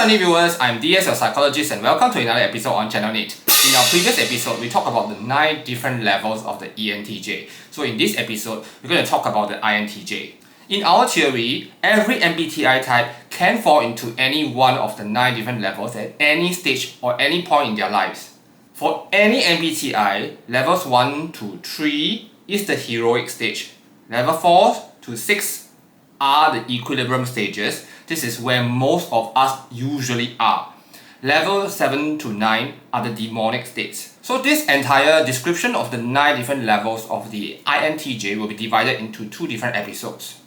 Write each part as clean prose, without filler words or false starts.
Channel NITT viewers, I'm DS, your psychologist, and welcome to another episode on Channel NITT. In our previous episode, we talked about the 9 different levels of the ENTJ. So in this episode, we're going to talk about the INTJ. In our theory, every MBTI type can fall into any one of the 9 different levels at any stage or any point in their lives. For any MBTI, levels 1 to 3 is the heroic stage. Level 4 to 6 are the equilibrium stages. This is where most of us usually are. Level 7 to 9 are the demonic states. So this entire description of the 9 different levels of the INTJ will be divided into 2 different episodes.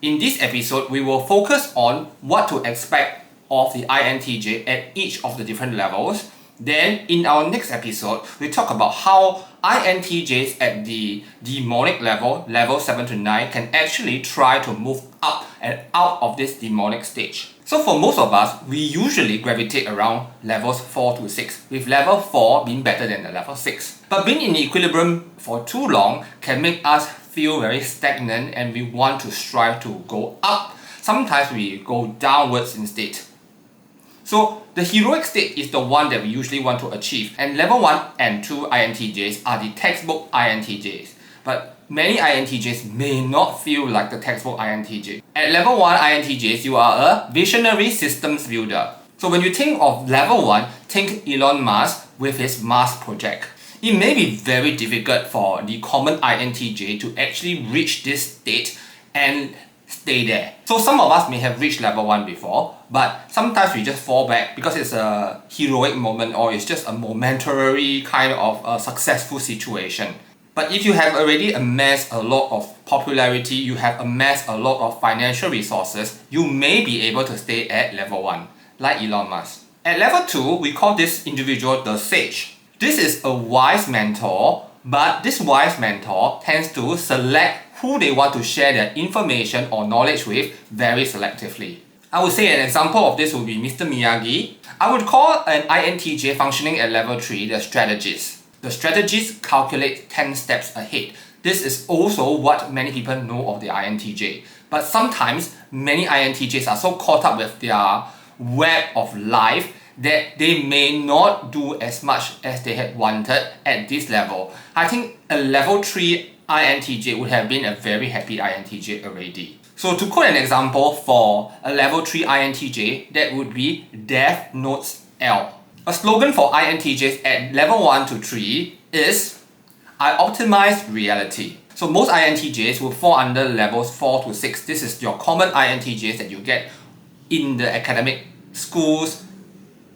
In this episode, we will focus on what to expect of the INTJ at each of the different levels. Then in our next episode, we talk about how INTJs at the demonic level, level 7 to 9, can actually try to move up and out of this demonic stage. So for most of us, we usually gravitate around levels 4 to 6, with level 4 being better than the level 6. But being in equilibrium for too long can make us feel very stagnant and we want to strive to go up. Sometimes we go downwards instead. So the heroic state is the one that we usually want to achieve, and level 1 and 2 INTJs are the textbook INTJs. But many INTJs may not feel like the textbook INTJ. At level 1 INTJs, you are a visionary systems builder. So when you think of level 1, think Elon Musk with his Mars project. It may be very difficult for the common INTJ to actually reach this state and stay there. So some of us may have reached level 1 before, but sometimes we just fall back because it's a heroic moment or it's just a momentary kind of a successful situation. But if you have already amassed a lot of popularity, you have amassed a lot of financial resources, you may be able to stay at level 1, like Elon Musk. At level 2, we call this individual the sage. This is a wise mentor, but this wise mentor tends to select who they want to share their information or knowledge with very selectively. I would say an example of this would be Mr. Miyagi. I would call an INTJ functioning at level 3 the strategist. The strategist calculates 10 steps ahead. This is also what many people know of the INTJ. But sometimes many INTJs are so caught up with their web of life that they may not do as much as they had wanted at this level. I think a level 3 INTJ would have been a very happy INTJ already. So to quote an example for a level 3 INTJ, that would be Death Notes L. A slogan for INTJs at level 1 to 3 is I optimize reality. So most INTJs will fall under levels 4 to 6. This is your common INTJs that you get in the academic schools,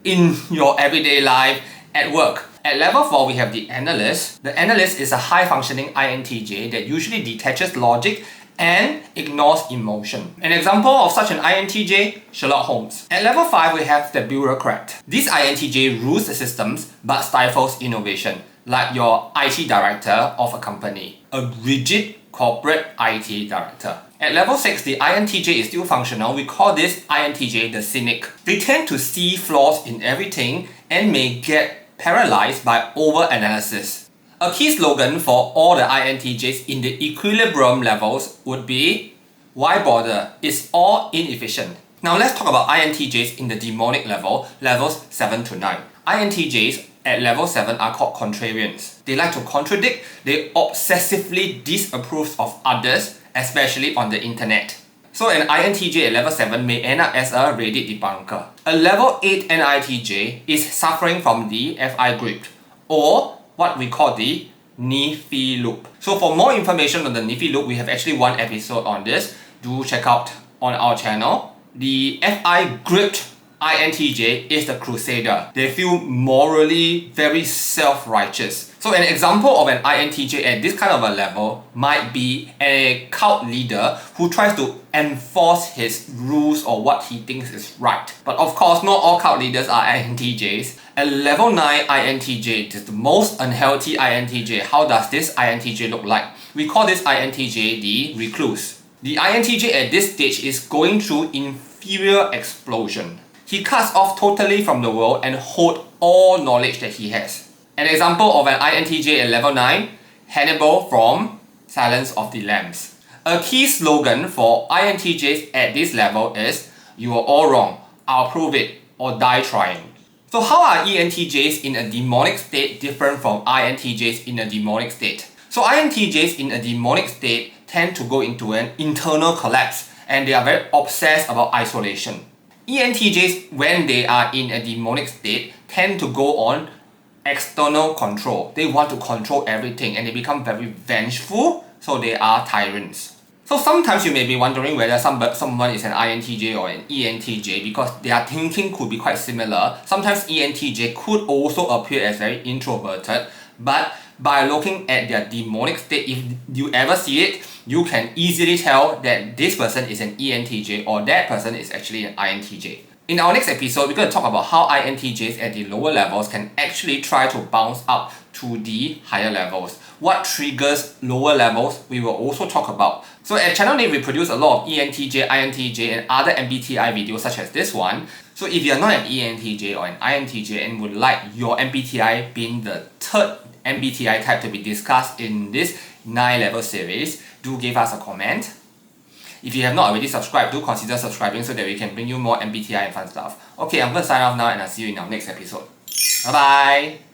in your everyday life, at work. At level 4, we have the analyst. The analyst is a high-functioning INTJ that usually detaches logic and ignores emotion. An example of such an INTJ, Sherlock Holmes. At level 5, we have the bureaucrat. This INTJ rules the systems but stifles innovation, like your IT director of a company, a rigid corporate IT director. At level 6, the INTJ is still functional. We call this INTJ the cynic. They tend to see flaws in everything and may get paralyzed by over-analysis. A key slogan for all the INTJs in the equilibrium levels would be, why bother? It's all inefficient. Now let's talk about INTJs in the demonic level, levels 7 to 9. INTJs at level 7 are called contrarians. They like to contradict, they obsessively disapprove of others, especially on the internet. So an INTJ at level 7 may end up as a Reddit debunker. A level 8 NITJ is suffering from the FI grip, or what we call the NITT loop. So for more information on the NITT loop, we have actually one episode on this. Do check out on our channel. The FI gripped INTJ is the crusader. They feel morally very self-righteous. So an example of an INTJ at this kind of a level might be a cult leader who tries to enforce his rules or what he thinks is right. But of course, not all cult leaders are INTJs. A level 9 INTJ is the most unhealthy INTJ. How does this INTJ look like? We call this INTJ the recluse. The INTJ at this stage is going through inferior explosion. He cuts off totally from the world and holds all knowledge that he has. An example of an INTJ at level 9, Hannibal from Silence of the Lambs. A key slogan for INTJs at this level is, you are all wrong, I'll prove it or die trying. So how are ENTJs in a demonic state different from INTJs in a demonic state? So INTJs in a demonic state tend to go into an internal collapse and they are very obsessed about isolation. ENTJs, when they are in a demonic state, tend to go on external control. They want to control everything and they become very vengeful, so they are tyrants. So sometimes you may be wondering whether someone is an INTJ or an ENTJ because their thinking could be quite similar. Sometimes ENTJ could also appear as very introverted, but by looking at their demonic state, if you ever see it, you can easily tell that this person is an ENTJ or that person is actually an INTJ. In our next episode, we're going to talk about how INTJs at the lower levels can actually try to bounce up to the higher levels. What triggers lower levels, we will also talk about. So at Channel NITT, we produce a lot of ENTJ, INTJ and other MBTI videos such as this one. So if you're not an ENTJ or an INTJ and would like your MBTI being the third MBTI type to be discussed in this 9-level series, do give us a comment. If you have not already subscribed, do consider subscribing so that we can bring you more MBTI and fun stuff. Okay, I'm going to sign off now and I'll see you in our next episode. Bye bye!